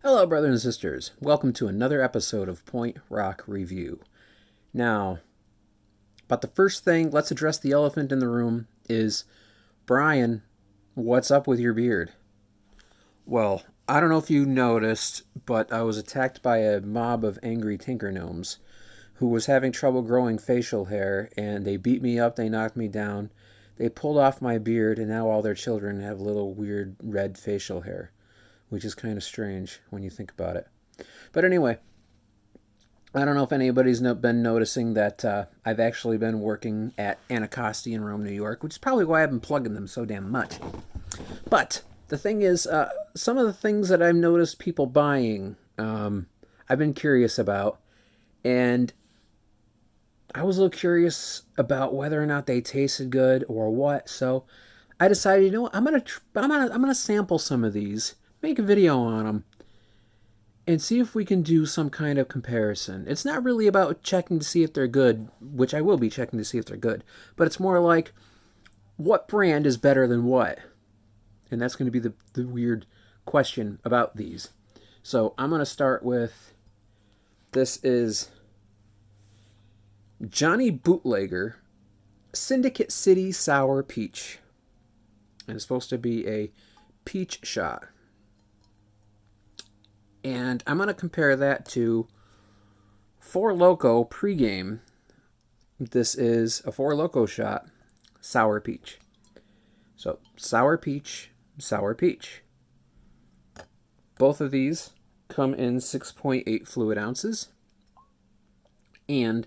Hello, brothers and sisters. Welcome to another episode of Point Rock Review. Now, but the first thing, let's address the elephant in the room, is Brian, what's up with your beard? Well, I don't know if you noticed, but I was attacked by a mob of angry tinker gnomes who was having trouble growing facial hair, and they beat me up, they knocked me down, they pulled off my beard, and now all their children have little weird red facial hair, which is kind of strange when you think about it. But anyway, I don't know if anybody's been noticing that I've actually been working at Anacostia in Rome, New York, which is probably why I've been plugging them so damn much. But the thing is, some of the things that I've noticed people buying, I've been curious about, and I was a little curious about whether or not they tasted good or what. So I decided, you know what, I'm gonna sample some of these, make a video on them, and see if we can do some kind of comparison. It's not really about checking to see if they're good, which I will be checking to see if they're good, but it's more like what brand is better than what. And that's going to be the weird question about these. So I'm going to start with, this is Johny Bootlegger Syndicate City Sour Peach. And it's supposed to be a peach shot. And I'm going to compare that to Four Loko PreGame. This is a Four Loko shot, sour peach. So, sour peach, sour peach. Both of these come in 6.8 fluid ounces. And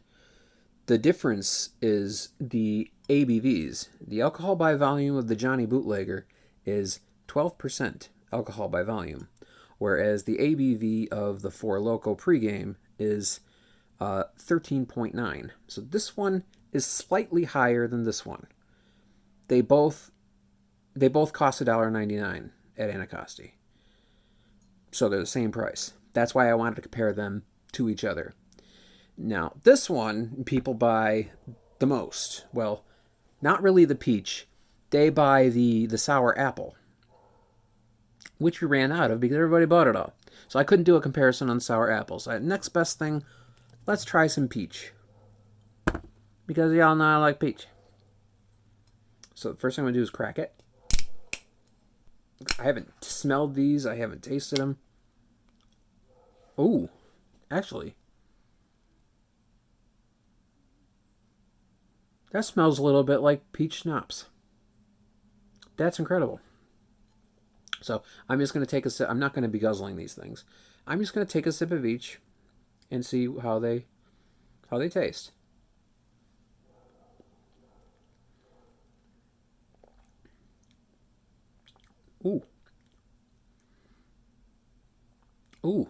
the difference is the ABVs. The alcohol by volume of the Johny Bootlegger is 12% alcohol by volume, whereas the ABV of the Four Loko PreGame is 13.9. So this one is slightly higher than this one. They both cost $1.99 at Anacostia. So they're the same price. That's why I wanted to compare them to each other. Now, this one people buy the most. Well, not really the peach. They buy the sour apple, which we ran out of because everybody bought it all. So I couldn't do a comparison on sour apples. Next best thing, let's try some peach. Because y'all know I like peach. So the first thing I'm going to do is crack it. I haven't smelled these. I haven't tasted them. Ooh, actually, that smells a little bit like peach schnapps. That's incredible. So I'm just going to take a sip. I'm not going to be guzzling these things. I'm just going to take a sip of each and see how they taste. Ooh. Ooh.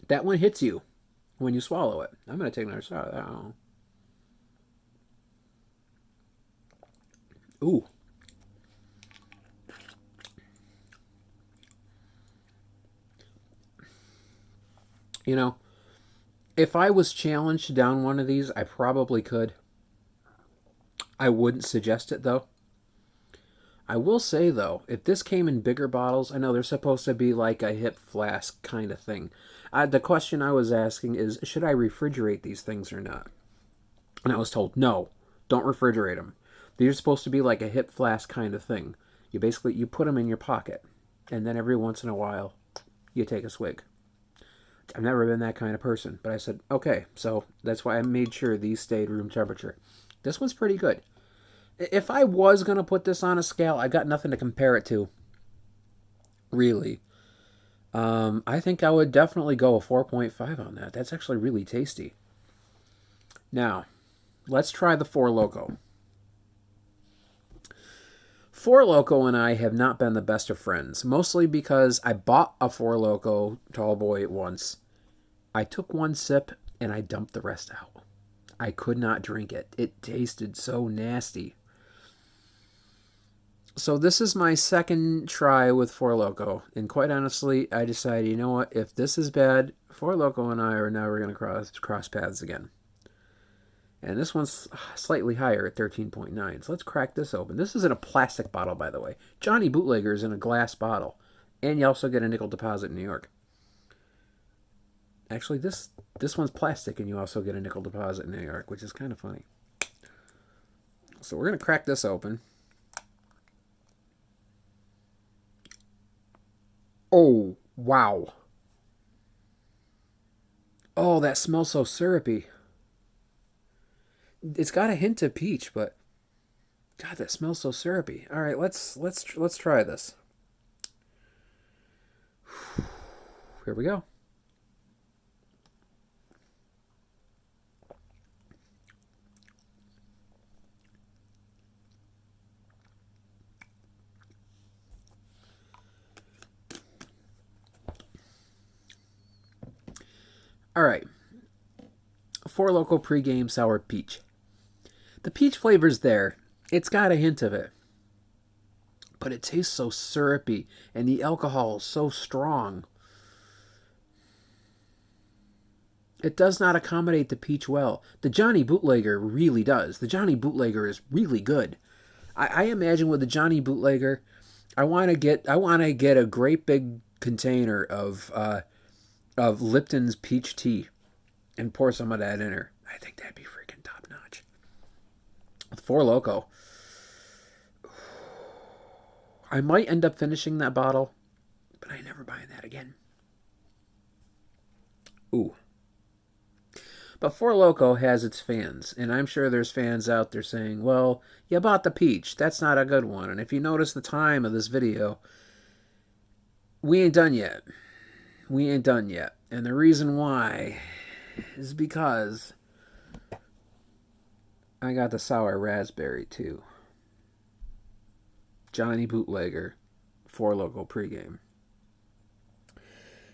That one hits you when you swallow it. I'm going to take another shot. Ooh. You know, if I was challenged to down one of these, I probably could. I wouldn't suggest it, though. I will say, though, if this came in bigger bottles, I know they're supposed to be like a hip flask kind of thing. The question I was asking is, should I refrigerate these things or not? And I was told, no, don't refrigerate them. These are supposed to be like a hip flask kind of thing. You put them in your pocket, and then every once in a while, you take a swig. I've never been that kind of person, but I said, okay, so that's why I made sure these stayed room temperature. This one's pretty good. If I was going to put this on a scale, I got nothing to compare it to, really. I think I would definitely go a 4.5 on that. That's actually really tasty. Now, let's try the Four Loko. Four Loko and I have not been the best of friends, mostly because I bought a Four Loko tall boy once. I took one sip and I dumped the rest out. I could not drink it. It tasted so nasty. So this is my second try with Four Loko, and quite honestly, I decided, you know what, if this is bad, Four Loko and I are never going to cross paths again. And this one's slightly higher at 13.9. So let's crack this open. This is in a plastic bottle, by the way. Johny Bootlegger is in a glass bottle. And you also get a nickel deposit in New York. Actually, this one's plastic, and you also get a nickel deposit in New York, which is kind of funny. So we're going to crack this open. Oh, wow. Oh, that smells so syrupy. It's got a hint of peach, but God, that smells so syrupy. All right, let's try this. Here we go. All right. Four Loko PreGame Sour Peach. The peach flavor's there. It's got a hint of it. But it tastes so syrupy, and the alcohol is so strong. It does not accommodate the peach well. The Johny Bootlegger really does. The Johny Bootlegger is really good. I imagine with the Johny Bootlegger, I want to get a great big container of Lipton's peach tea and pour some of that in her. I think that'd be freaking top notch. With Four Loko, I might end up finishing that bottle, but I ain't never buying that again. Ooh. But Four Loko has its fans, and I'm sure there's fans out there saying, well, you bought the peach. That's not a good one. And if you notice the time of this video, we ain't done yet. We ain't done yet. And the reason why is because I got the sour raspberry too. Johny Bootlegger, Four Loko PreGame.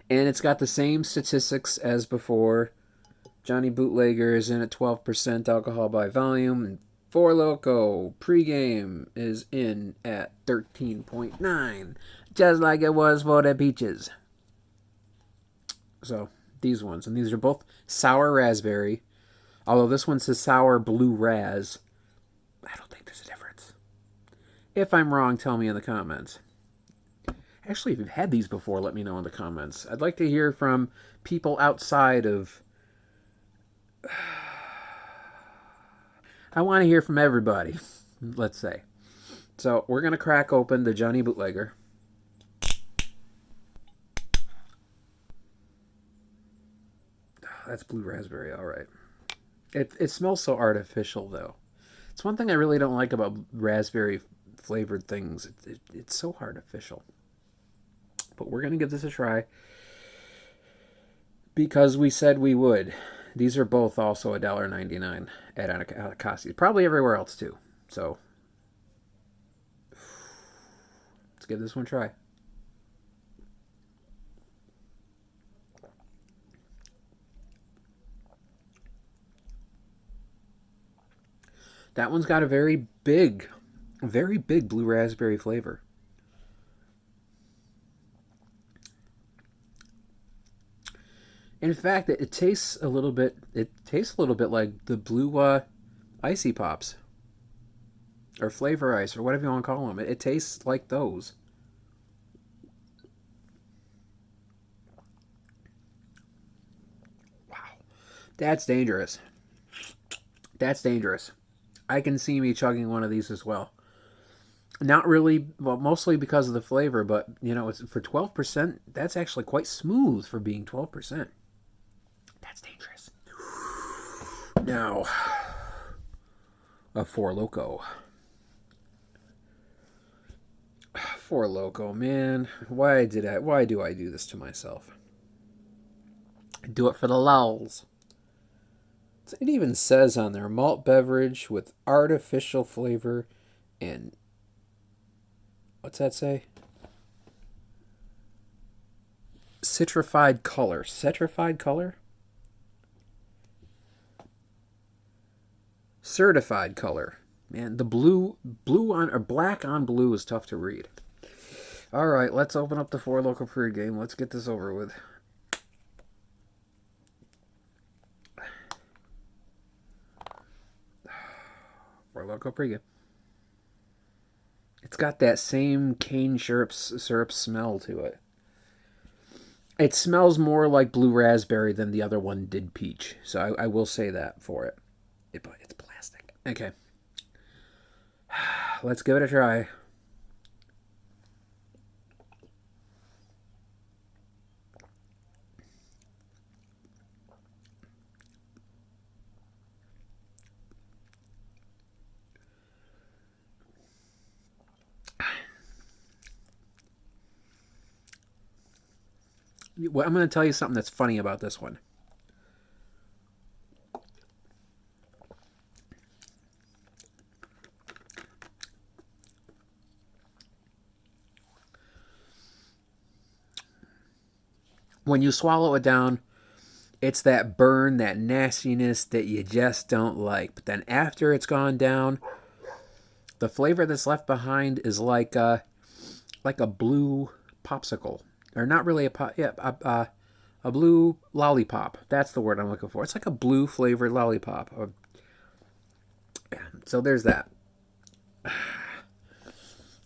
And it's got the same statistics as before. Johny Bootlegger is in at 12% alcohol by volume, and Four Loko PreGame is in at 13.9, just like it was for the peaches. So, these ones, and these are both sour raspberry, although this one says sour blue raz. I don't think there's a difference. If I'm wrong, tell me in the comments. Actually, if you've had these before, let me know in the comments. I'd like to hear from people outside of... I want to hear from everybody, let's say. So, we're going to crack open the Johny Bootlegger. That's blue raspberry, all right. It smells so artificial, though. It's one thing I really don't like about raspberry-flavored things. It's so artificial. But we're going to give this a try because we said we would. These are both also $1.99 at Quassi. Probably everywhere else, too. So, let's give this one a try. That one's got a very big blue raspberry flavor. In fact, it tastes a little bit. It tastes a little bit like the blue icy pops, or flavor ice, or whatever you want to call them. It tastes like those. Wow, that's dangerous. That's dangerous. I can see me chugging one of these as well. Not really, well, mostly because of the flavor, but, you know, it's for 12%, that's actually quite smooth for being 12%. That's dangerous. Now, a Four Loko. Four Loko, man. Why do I do this to myself? I do it for the lulz. It even says on there, malt beverage with artificial flavor and... What's that say? Citrified color. Citrified color? Certified color. Man, the blue on, or black on blue is tough to read. Alright, let's open up the Four Loko PreGame. Let's get this over with. Loko PreGame. It's got that same cane syrup smell to it. It smells more like blue raspberry than the other one did peach. So I will say that for it. But it's plastic. Okay. Let's give it a try. Well, I'm going to tell you something that's funny about this one. When you swallow it down, it's that burn, that nastiness that you just don't like. But then after it's gone down, the flavor that's left behind is like a blue popsicle. Or not really a blue lollipop. That's the word I'm looking for. It's like a blue flavored lollipop. So there's that.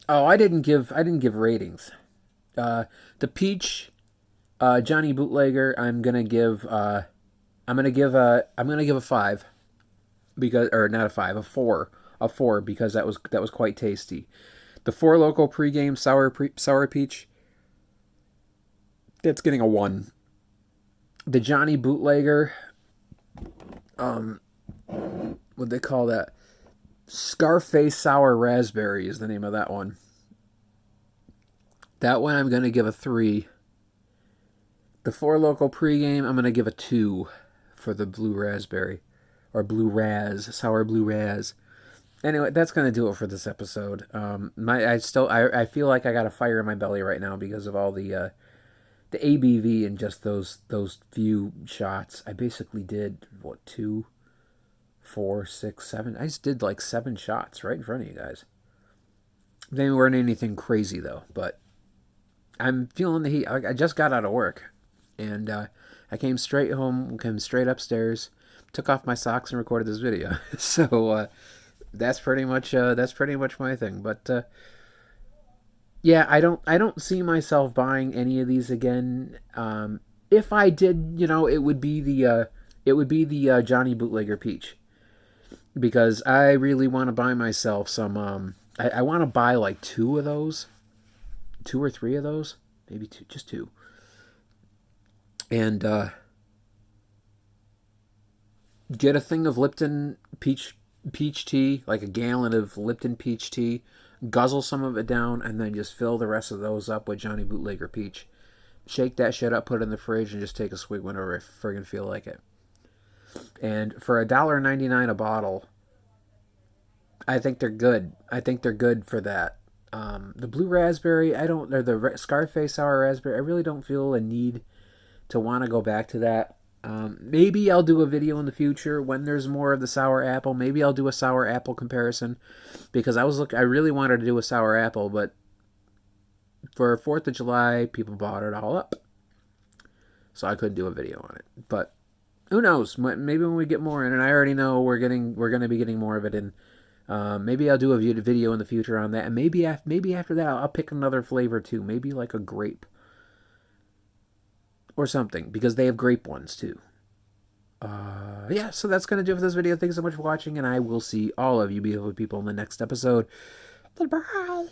Oh, I didn't give ratings. The peach, Johny Bootlegger, I'm gonna give a 5 because, or not a 5, a 4 because that was quite tasty. The Four Loko PreGame sour peach, that's getting a 1. The Johny Bootlegger, what they call that? Scarface Sour Raspberry is the name of that one. That one I'm going to give a 3. The Four Loko PreGame, I'm going to give a 2 for the blue raspberry. Or blue raz, sour blue raz. Anyway, that's going to do it for this episode. I feel like I got a fire in my belly right now because of all the ABV in just those few shots. I basically did, 2, 4, 6, 7. I just did like 7 shots right in front of you guys. They weren't anything crazy though, but I'm feeling the heat. I just got out of work, and I came straight home, came straight upstairs, took off my socks, and recorded this video. So that's pretty much my thing. But yeah, I don't see myself buying any of these again. If I did, it would be the Johny Bootlegger peach, because I really want to buy myself some. I want to buy like 2 of those, 2 or 3 of those, maybe 2, just 2, and get a thing of Lipton peach tea, like a gallon of Lipton peach tea. Guzzle some of it down, and then just fill the rest of those up with Johny Bootlegger peach. Shake that shit up, put it in the fridge, and just take a swig whenever I friggin' feel like it. And for $1.99 a bottle, I think they're good. I think they're good for that. The blue raspberry, or the Scarface sour raspberry, I really don't feel a need to want to go back to that. Maybe I'll do a video in the future when there's more of the sour apple. Maybe I'll do a sour apple comparison, because I really wanted to do a sour apple, but for 4th of July, people bought it all up, so I couldn't do a video on it. But who knows? Maybe when we get more in, and I already know we're going to be getting more of it in. Maybe I'll do a video in the future on that, and maybe after that I'll pick another flavor too. Maybe like a grape or something, because they have grape ones too. Yeah, so that's going to do it for this video. Thanks so much for watching, and I will see all of you beautiful people in the next episode. Goodbye.